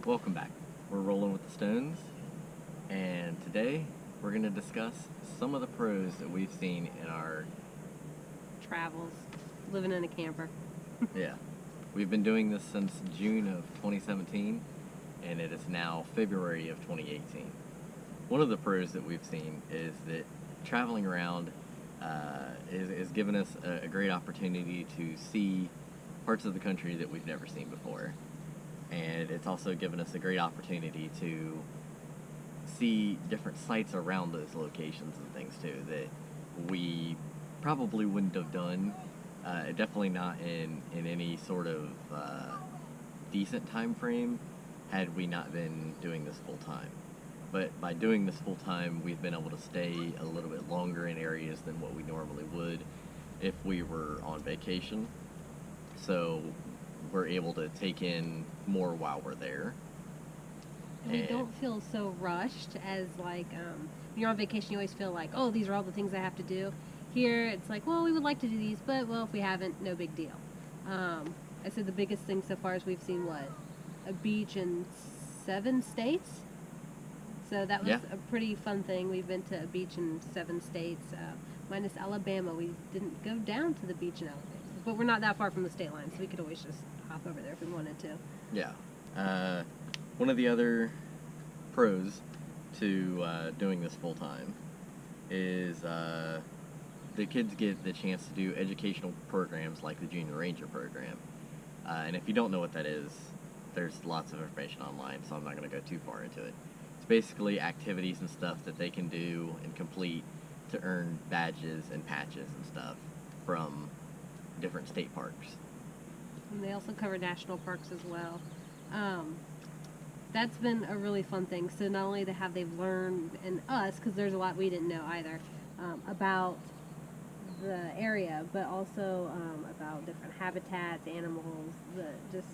Welcome back. We're rolling with the Stones, and today we're going to discuss some of the pros that we've seen in our. Travels, living in a camper. Yeah, we've been doing this since June of 2017, and it is now February of 2018. One of the pros that we've seen is that traveling around is given us a great opportunity to see parts of the country that we've never seen before. And it's also given us a great opportunity to see different sites around those locations and things too that we probably wouldn't have done. Definitely not in any sort of decent time frame had we not been doing this full time. But by doing this full time, we've been able to stay a little bit longer in areas than what we normally would if we were on vacation. So we're able to take in more while we're there. And we don't feel so rushed as like when you're on vacation. You always feel like, oh, these are all the things I have to do. Here, it's like, well, we would like to do these, but well, if we haven't, no big deal. I said the biggest thing so far is we've seen a beach in 7 states. So that was Yeah. a pretty fun thing. We've been to a beach in 7 states, minus Alabama. We didn't go down to the beach in Alabama, but we're not that far from the state line, so we could always just hop over there if we wanted to. Yeah. One of the other pros to doing this full time is the kids get the chance to do educational programs like the Junior Ranger program. And if you don't know what that is, there's lots of information online, so I'm not going to go too far into it. It's basically activities and stuff that they can do and complete to earn badges and patches and stuff from different state parks. And they also cover national parks as well. That's been a really fun thing. So not only they've learned, and us, because there's a lot we didn't know either, about the area, but also about different habitats, animals, just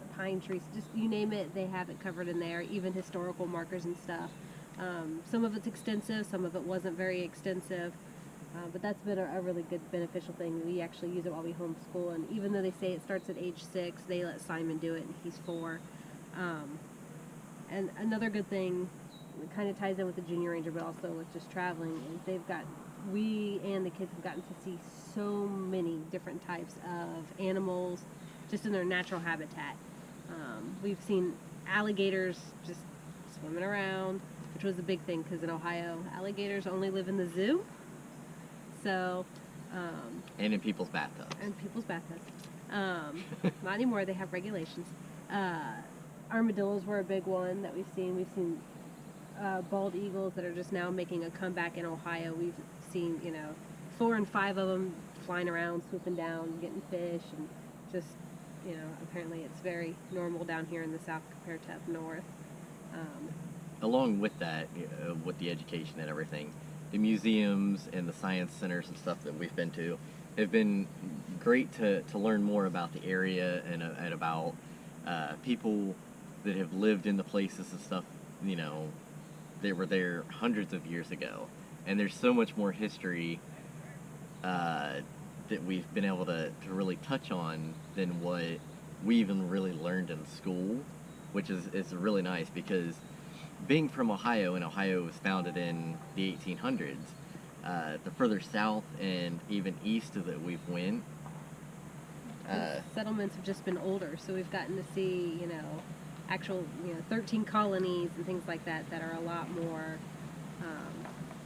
the pine trees, just you name it, they have it covered in there, even historical markers and stuff. Some of it's extensive, some of it wasn't very extensive. But that's been a really good beneficial thing. We actually use it while we homeschool, and even though they say it starts at age 6, they let Simon do it, and he's 4. And another good thing, it kind of ties in with the Junior Ranger, but also with just traveling, is we and the kids have gotten to see so many different types of animals just in their natural habitat. We've seen alligators just swimming around, which was a big thing because in Ohio, alligators only live in the zoo. So, And in people's bathtubs. Not anymore. They have regulations. Armadillos were a big one that we've seen. We've seen bald eagles that are just now making a comeback in Ohio. We've seen, 4 and 5 of them flying around, swooping down, getting fish, and just, apparently it's very normal down here in the south compared to up north. Along with that, with the education and everything, the museums and the science centers and stuff that we've been to have been great to learn more about the area and about people that have lived in the places and stuff, they were there hundreds of years ago. And there's so much more history that we've been able to really touch on than what we even really learned in school, which is really nice because being from Ohio, and Ohio was founded in the 1800s, the further south and even east that we've went, settlements have just been older, so we've gotten to see, actual, 13 colonies and things like that are a lot more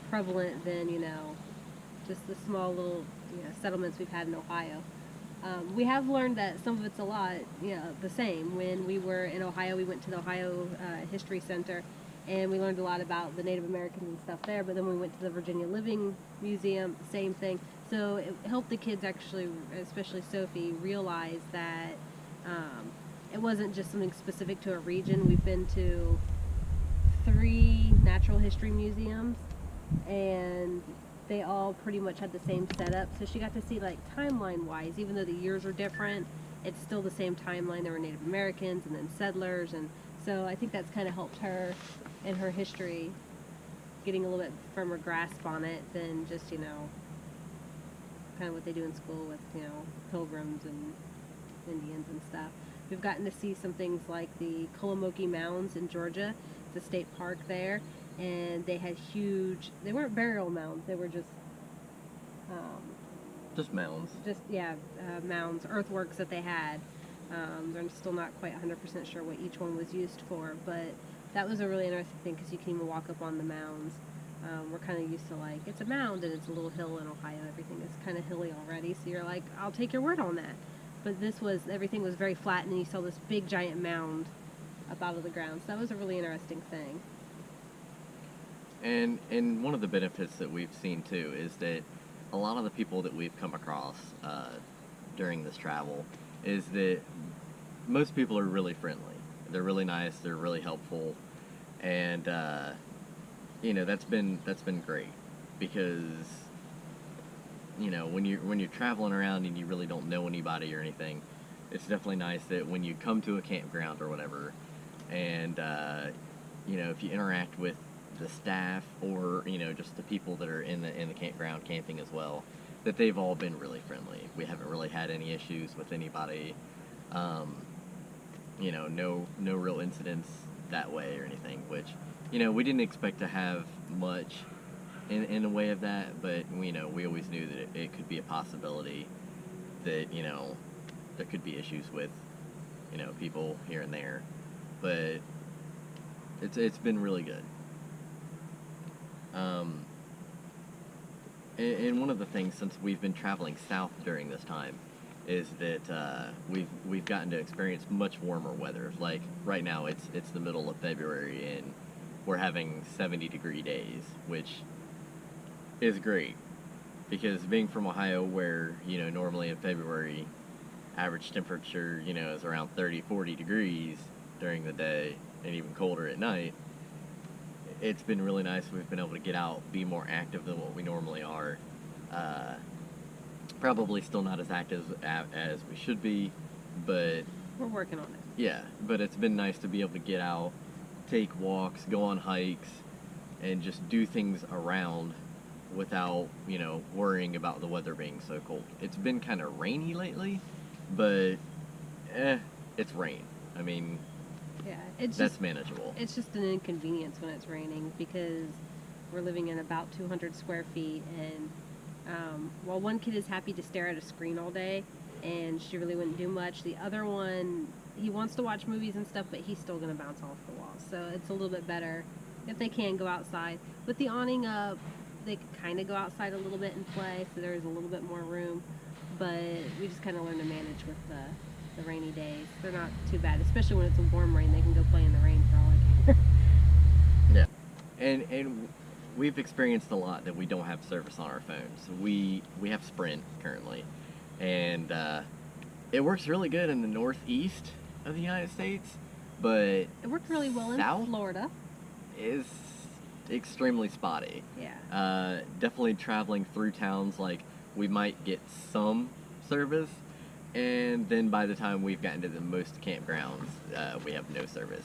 prevalent than, just the small little, settlements we've had in Ohio. We have learned that some of it's a lot, the same. When we were in Ohio, we went to the Ohio History Center, and we learned a lot about the Native Americans and stuff there, but then when we went to the Virginia Living Museum, same thing. So it helped the kids actually, especially Sophie, realize that it wasn't just something specific to a region. We've been to 3 natural history museums, and they all pretty much had the same setup. So she got to see, like, timeline-wise, even though the years are different, it's still the same timeline. There were Native Americans and then settlers, and so I think that's kind of helped her in her history, getting a little bit firmer grasp on it than just, kind of what they do in school with, pilgrims and Indians and stuff. We've gotten to see some things like the Mounds in Georgia, the state park there, and they had huge. They weren't burial mounds. They were um, Just mounds. Mounds Earthworks that they had. They're still not quite 100% sure what each one was used for, but that was a really interesting thing because you can even walk up on the mounds. We're kind of used to like, it's a mound and it's a little hill in Ohio. Everything is kind of hilly already, so you're like, I'll take your word on that. But everything was very flat, and then you saw this big giant mound up out of the ground. So that was a really interesting thing. And one of the benefits that we've seen too is that a lot of the people that we've come across during this travel is that most people are really friendly. They're really nice. They're really helpful, and that's been great because when you're traveling around and you really don't know anybody or anything, it's definitely nice that when you come to a campground or whatever, and if you interact with the staff or just the people that are in the campground camping as well, that they've all been really friendly. We haven't really had any issues with anybody. No real incidents that way or anything, which we didn't expect to have much in the way of that, but we always knew that it could be a possibility that there could be issues with people here and there, but it's been really good. And one of the things, since we've been traveling south during this time, is that we've gotten to experience much warmer weather. Like right now, it's the middle of February and we're having 70-degree days, which is great because being from Ohio, where normally in February, average temperature is around 30-40 degrees during the day and even colder at night. It's been really nice. We've been able to get out, be more active than what we normally are. Probably still not as active as we should be, but we're working on it. Yeah, but it's been nice to be able to get out, take walks, go on hikes, and just do things around without, worrying about the weather being so cold. It's been kind of rainy lately, but it's rain. I mean, yeah, that's manageable. It's just an inconvenience when it's raining because we're living in about 200 square feet, and while one kid is happy to stare at a screen all day, and she really wouldn't do much, the other one, he wants to watch movies and stuff, but he's still going to bounce off the wall. So it's a little bit better if they can go outside. With the awning up, they could kind of go outside a little bit and play, so there's a little bit more room. But we just kind of learn to manage with the rainy days. They're not too bad, especially when it's a warm rain. They can go play in the rain for all I care. Yeah, and we've experienced a lot that we don't have service on our phones. We have Sprint currently, and it works really good in the northeast of the United States, but it worked really well in Florida. Is extremely spotty. Yeah. Definitely traveling through towns, like we might get some service, and then by the time we've gotten to the most campgrounds, we have no service.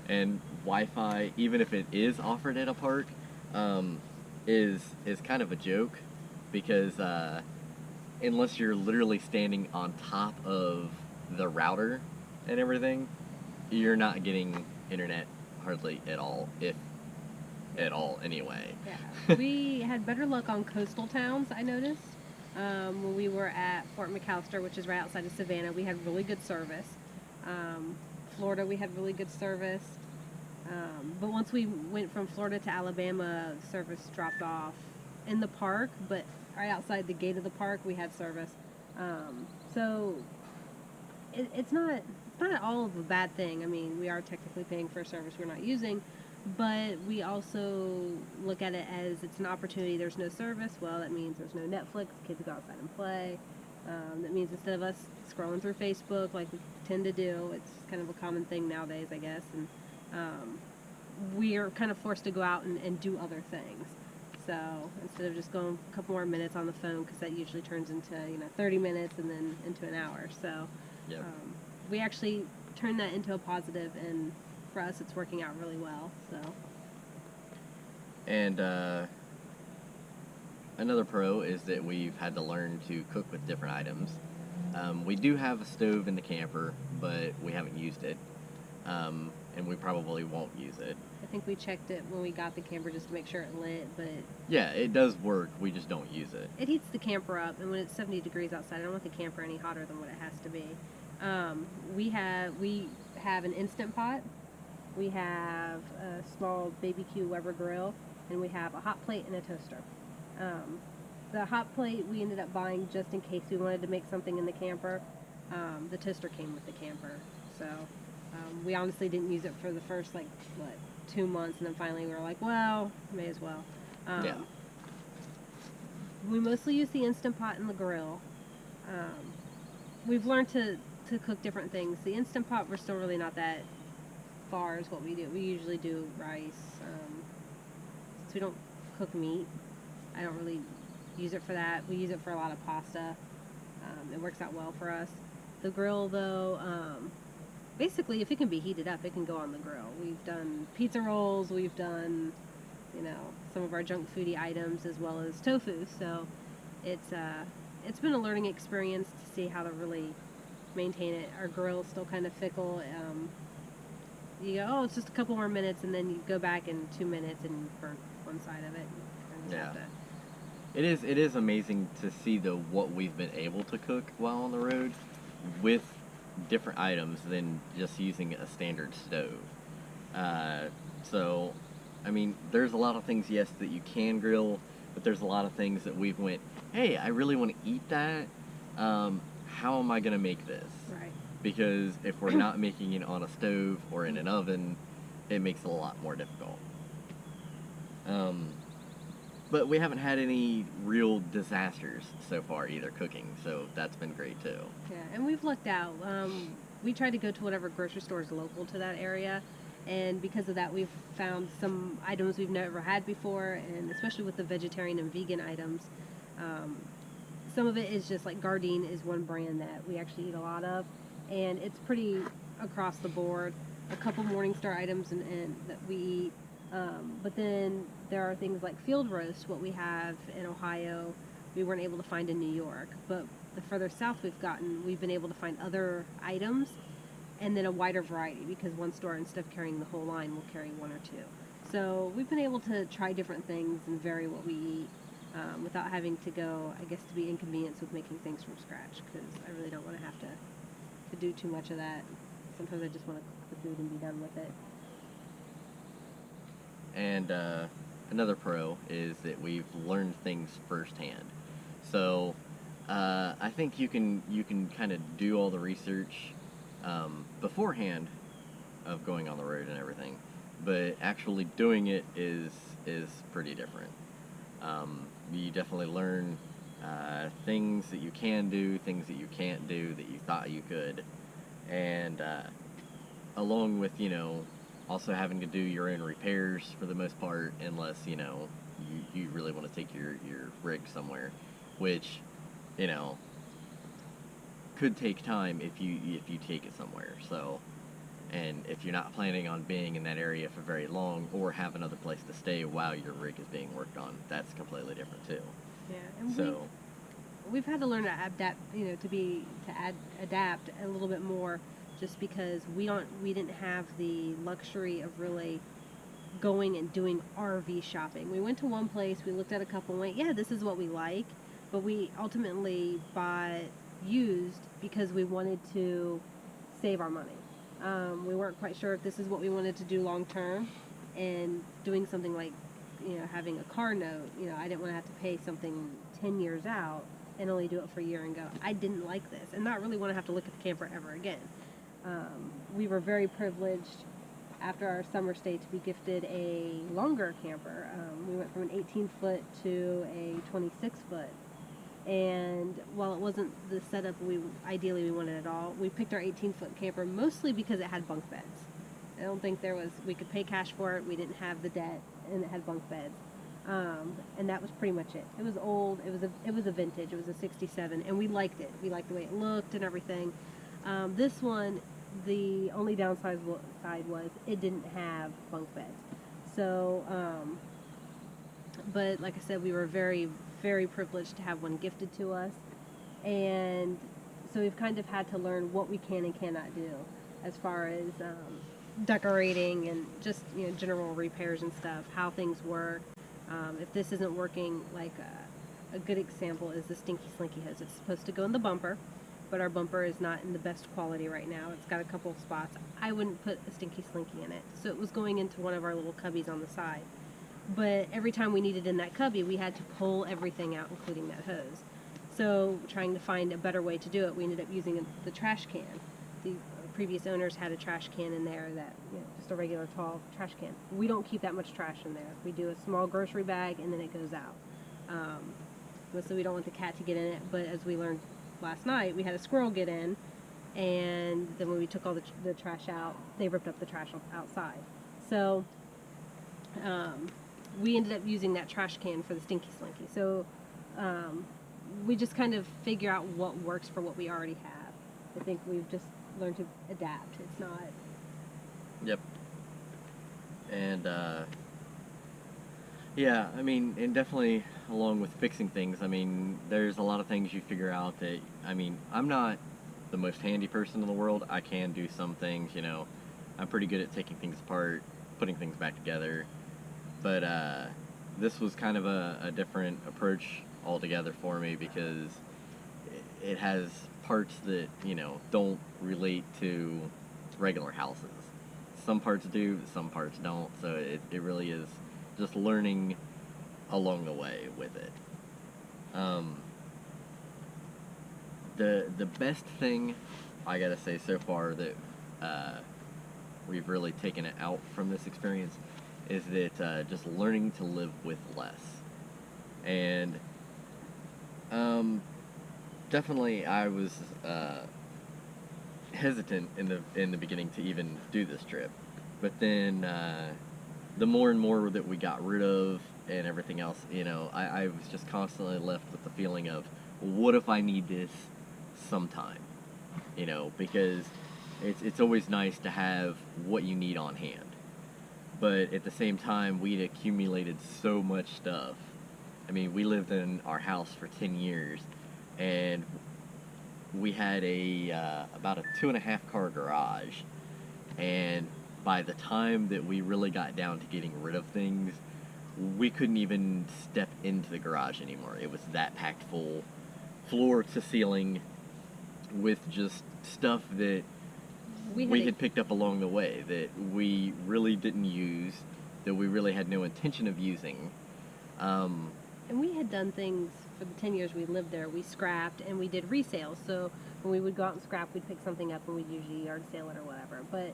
And Wi-Fi, even if it is offered at a park, is kind of a joke because unless you're literally standing on top of the router and everything, you're not getting internet hardly at all, if at all anyway. Yeah. We had better luck on coastal towns, I noticed. When we were at Fort McAllister, which is right outside of Savannah, we had really good service. Florida, we had really good service. But once we went from Florida to Alabama, service dropped off in the park, but right outside the gate of the park, we had service. So it's not all of a bad thing. I mean, we are technically paying for a service we're not using, but we also look at it as it's an opportunity. There's no service. Well, that means there's no Netflix. Kids go outside and play. That means instead of us scrolling through Facebook like we tend to do, it's kind of a common thing nowadays, I guess, and we are kind of forced to go out and do other things. So instead of just going a couple more minutes on the phone, because that usually turns into 30 minutes and then into an hour. So Yep. We actually turned that into a positive, and for us, it's working out really well. So. And another pro is that we've had to learn to cook with different items. We do have a stove in the camper, but we haven't used it. And we probably won't use it. I think we checked it when we got the camper just to make sure it lit, but Yeah, it does work. We just don't use it. it heats the camper up, and when it's 70 degrees outside, I don't want the camper any hotter than what it has to be. We have an Instant Pot, we have a small BBQ Weber grill, and we have a hot plate and a toaster. The hot plate we ended up buying just in case we wanted to make something in the camper. The toaster came with the camper, so we honestly didn't use it for the first 2 months, and then finally we were like, well, may as well. Yeah. We mostly use the Instant Pot and the grill. We've learned to cook different things. The Instant Pot, we're still really not that far as what we do. We usually do rice. Since we don't cook meat, I don't really use it for that. We use it for a lot of pasta. It works out well for us. The grill, though, basically, if it can be heated up, it can go on the grill. We've done pizza rolls. We've done, some of our junk foodie items as well as tofu. So it's been a learning experience to see how to really maintain it. Our grill's still kind of fickle. You go, oh, it's just a couple more minutes, and then you go back in 2 minutes and you burn one side of it. And Yeah. It is amazing to see what we've been able to cook while on the road with different items than just using a standard stove. So, I mean, there's a lot of things, yes, that you can grill, but there's a lot of things that we've went, hey, I really want to eat that. How am I going to make this? Right. Because if we're not making it on a stove or in an oven, it makes it a lot more difficult. But we haven't had any real disasters so far either cooking, so that's been great too. Yeah, and we've looked out. We try to go to whatever grocery store is local to that area, and because of that, we've found some items we've never had before, and especially with the vegetarian and vegan items. Some of it is just like Gardein is one brand that we actually eat a lot of, and it's pretty across the board. A couple Morningstar items and that we eat. But then there are things like field roast, what we have in Ohio, we weren't able to find in New York. But the further south we've gotten, we've been able to find other items and then a wider variety, because one store, instead of carrying the whole line, will carry one or two. So we've been able to try different things and vary what we eat without having to go, I guess, to be inconvenienced with making things from scratch, because I really don't want to have to do too much of that. Sometimes I just want to cook the food and be done with it. And another pro is that we've learned things firsthand. So I think you can kind of do all the research beforehand of going on the road and everything, but actually doing it is pretty different. You definitely learn things that you can do, things that you can't do that you thought you could, and along with also having to do your own repairs for the most part, unless you really want to take your rig somewhere, which could take time if you take it somewhere. So, and if you're not planning on being in that area for very long or have another place to stay while your rig is being worked on, that's completely different too. Yeah, and So we've had to learn to adapt, adapt a little bit more, just because we didn't have the luxury of really going and doing RV shopping. We went to one place, we looked at a couple and went, yeah, this is what we like, but we ultimately bought used because we wanted to save our money. We weren't quite sure if this is what we wanted to do long term, and doing something like having a car note, I didn't want to have to pay something 10 years out and only do it for a year and go, I didn't like this, and not really want to have to look at the camper ever again. We were very privileged after our summer stay to be gifted a longer camper. We went from an 18-foot to a 26-foot. And while it wasn't the setup ideally we wanted at all, we picked our 18-foot camper mostly because it had bunk beds. I don't think we could pay cash for it, we didn't have the debt, and it had bunk beds. And that was pretty much it. It was old, it was a vintage, it was a 67, and we liked it. We liked the way it looked and everything. This one, the only downside was it didn't have bunk beds. So, but like I said, we were very, very privileged to have one gifted to us. And So we've kind of had to learn what we can and cannot do as far as decorating and just general repairs and stuff, how things work. If this isn't working, like a good example is the Stinky Slinky hose. It's supposed to go in the bumper, but our bumper is not in the best quality right now. It's got a couple of spots. I wouldn't put a Stinky Slinky in it, so it was going into one of our little cubbies on the side. But every time we needed in that cubby, we had to pull everything out, including that hose. So trying to find a better way to do it, we ended up using the trash can. The previous owners had a trash can in there that, just a regular tall trash can. We don't keep that much trash in there. We do a small grocery bag and then it goes out. So we don't want the cat to get in it, but as we learned last night, we had a squirrel get in, and then when we took all the trash out, they ripped up the trash outside. So we ended up using that trash can for the Stinky Slinky. So we just kind of figure out what works for what we already have. I think we've just learned to adapt. It's not... Yep. And, yeah, I mean, and definitely along with fixing things, I mean, there's a lot of things you figure out that, I mean, I'm not the most handy person in the world. I can do some things, I'm pretty good at taking things apart, putting things back together. But this was kind of a different approach altogether for me because it has parts that, don't relate to regular houses. Some parts do, some parts don't, so it really is just learning along the way with it. The best thing I gotta say so far that we've really taken it out from this experience is that just learning to live with less. And definitely I was hesitant in the beginning to even do this trip, but then the more and more that we got rid of and everything else, I was just constantly left with the feeling of, what if I need this sometime? Because it's always nice to have what you need on hand. But at the same time, we'd accumulated so much stuff. I mean, we lived in our house for 10 years, and we had about a 2.5 car garage. And by the time that we really got down to getting rid of things, we couldn't even step into the garage anymore. It was that packed full, floor to ceiling, with just stuff that we had picked up along the way that we really didn't use, that we really had no intention of using. And we had done things for the 10 years we lived there. We scrapped and we did resales. So when we would go out and scrap, we'd pick something up and we'd usually yard sale it or whatever. But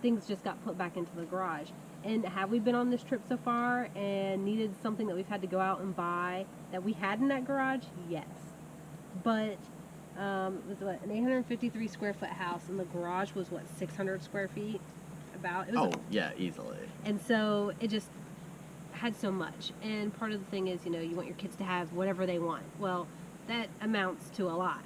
things just got put back into the garage. And have we been on this trip so far and needed something that we've had to go out and buy that we had in that garage? Yes. But it was an 853 square foot house, and the garage was 600 square feet about. It was yeah, easily. And so it just had so much. And part of the thing is, you want your kids to have whatever they want. Well, that amounts to a lot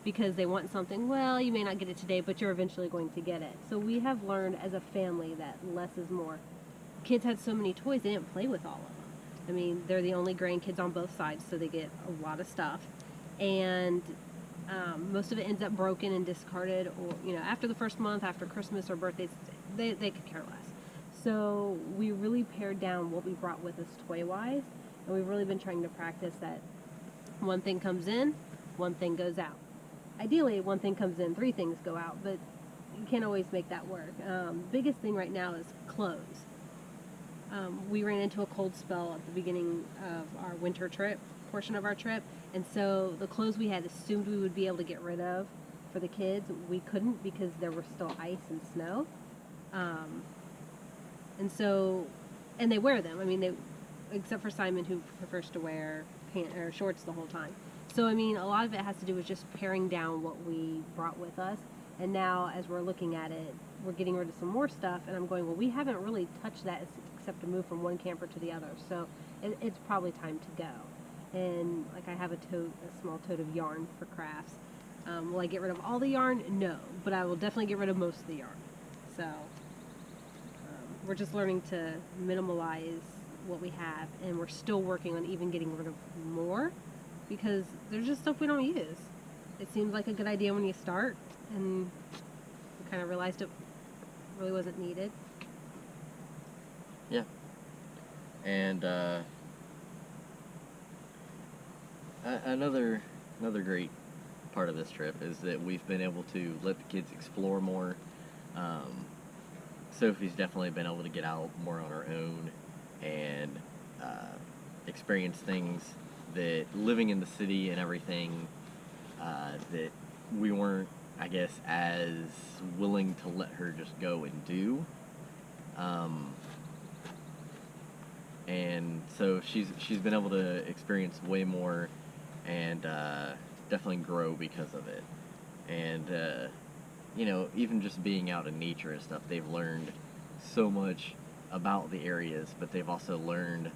because they want something. Well, you may not get it today, but you're eventually going to get it. So we have learned as a family that less is more. Kids had so many toys, they didn't play with all of them. I mean, they're the only grandkids on both sides, so they get a lot of stuff. And most of it ends up broken and discarded, or after the first month, after Christmas or birthdays, they could care less. So we really pared down what we brought with us toy-wise, and we've really been trying to practice that one thing comes in, one thing goes out. Ideally, one thing comes in, 3 things go out, but you can't always make that work. Biggest thing right now is clothes. We ran into a cold spell at the beginning of our winter trip, portion of our trip, and so the clothes we had assumed we would be able to get rid of for the kids, we couldn't because there was still ice and snow. And they wear them. I mean, except for Simon, who prefers to wear pants or shorts the whole time. So I mean, a lot of it has to do with just paring down what we brought with us. And now, as we're looking at it, we're getting rid of some more stuff, and I'm going, well, we haven't really touched that except to move from one camper to the other. So it's probably time to go. And like, I have a small tote of yarn for crafts. Will I get rid of all the yarn? No, but I will definitely get rid of most of the yarn. So we're just learning to minimalize what we have, and we're still working on even getting rid of more because there's just stuff we don't use. it seems like a good idea when you start, and we kind of realized it really wasn't needed. Yeah. And another great part of this trip is that we've been able to let the kids explore more. Sophie's definitely been able to get out more on her own and experience things that living in the city and everything that we weren't, I guess, as willing to let her just go and do. And so she's been able to experience way more and definitely grow because of it. And even just being out in nature and stuff, they've learned so much about the areas, but they've also learned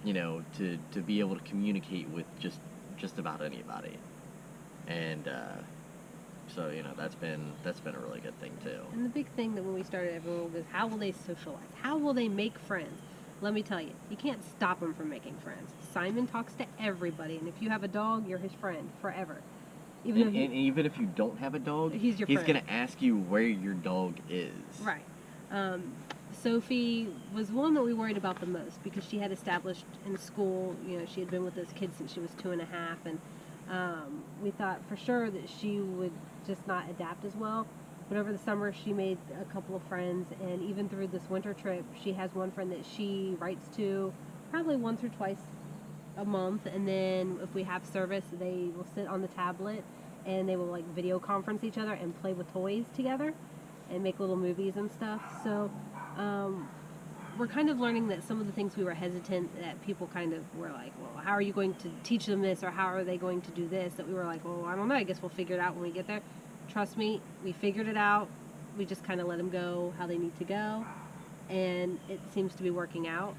to be able to communicate with just about anybody. And so that's been a really good thing too. And the big thing that when we started, everyone was, how will they socialize? How will they make friends? Let me tell you, you can't stop them from making friends. Simon talks to everybody, and if you have a dog, you're his friend forever. And even if you don't have a dog, he's going to ask you where your dog is. Right. Sophie was one that we worried about the most because she had established in school, she had been with this kid since she was 2.5, and we thought for sure that she would just not adapt as well. But over the summer, she made a couple of friends, and even through this winter trip, she has one friend that she writes to probably once or twice a month, and then if we have service, they will sit on the tablet and they will like video conference each other and play with toys together and make little movies and stuff. So we're kind of learning that some of the things we were hesitant that people kind of were like, well, how are you going to teach them this, or how are they going to do this, that we were like, well, I don't know, I guess we'll figure it out when we get there. Trust me, we figured it out. We just kind of let them go how they need to go, and it seems to be working out.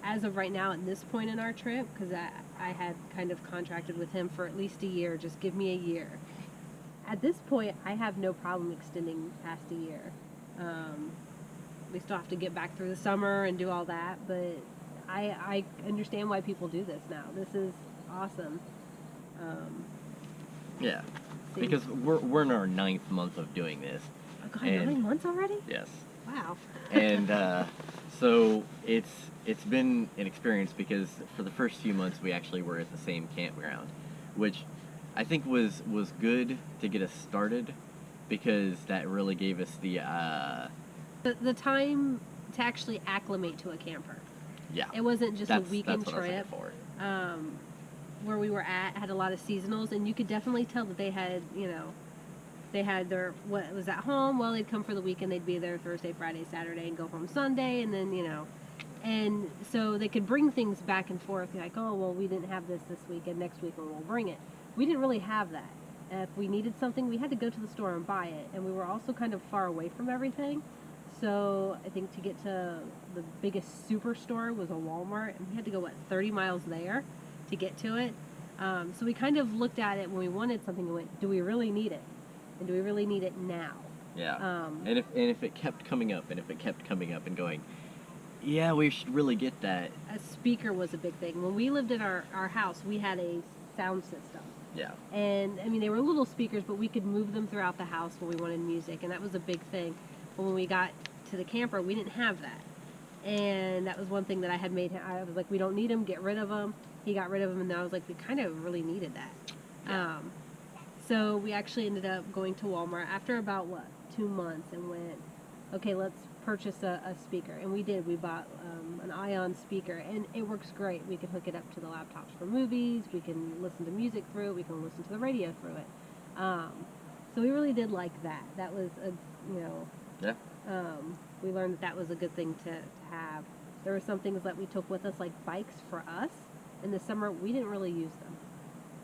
As of right now, at this point in our trip, because I had kind of contracted with him for at least a year, just give me a year. At this point, I have no problem extending past a year. We still have to get back through the summer and do all that, but I understand why people do this now. This is awesome. Yeah, because we're in our 9th month of doing this. Oh God, 9 months already? Yes. Wow. And so it's been an experience because for the first few months we actually were at the same campground, which I think was good to get us started because that really gave us the time to actually acclimate to a camper. Yeah. It wasn't just a weekend trip. Where we were at had a lot of seasonals, and you could definitely tell that they had their, what was at home, well, they'd come for the weekend, they'd be there Thursday, Friday, Saturday, and go home Sunday, and then, and so they could bring things back and forth, like, oh, well, we didn't have this weekend, next week we'll bring it. We didn't really have that. If we needed something, we had to go to the store and buy it, and we were also kind of far away from everything, so I think to get to the biggest superstore was a Walmart, and we had to go, 30 miles there to get to it. So we kind of looked at it when we wanted something and went, do we really need it? And do we really need it now? Yeah. And if it kept coming up and going, yeah, we should really get that. A speaker was a big thing. When we lived in our house, we had a sound system. Yeah. And, I mean, they were little speakers, but we could move them throughout the house when we wanted music, and that was a big thing. But when we got to the camper, we didn't have that. And that was one thing that I had made him, I was like, we don't need them, get rid of them. He got rid of them, and then I was like, we kind of really needed that. Yeah. So we actually ended up going to Walmart after about, 2 months, and went, okay, let's purchase a speaker. And we did. We bought an Ion speaker, and it works great. We can hook it up to the laptops for movies. We can listen to music through it. We can listen to the radio through it. So we really did like that. That was Yeah. We learned that was a good thing to have. There were some things that we took with us, like bikes for us. In the summer, we didn't really use them.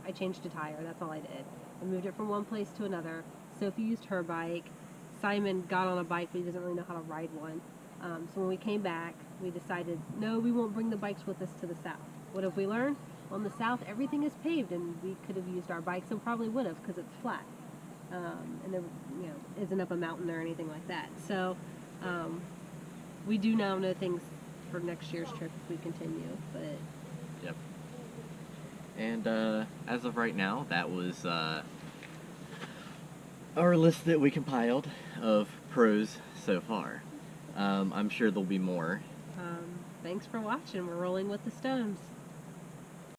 I changed a tire. That's all I did. I moved it from one place to another. Sophie used her bike. Simon got on a bike, but he doesn't really know how to ride one. So when we came back, we decided, no, we won't bring the bikes with us to the south. What have we learned? Well, in the south, everything is paved, and we could have used our bikes and probably would have because it's flat. And there isn't up a mountain or anything like that. So we do now know things for next year's trip if we continue. But Yep. And as of right now, that was our list that we compiled of pros so far. I'm sure there'll be more. Thanks for watching. We're rolling with the stones.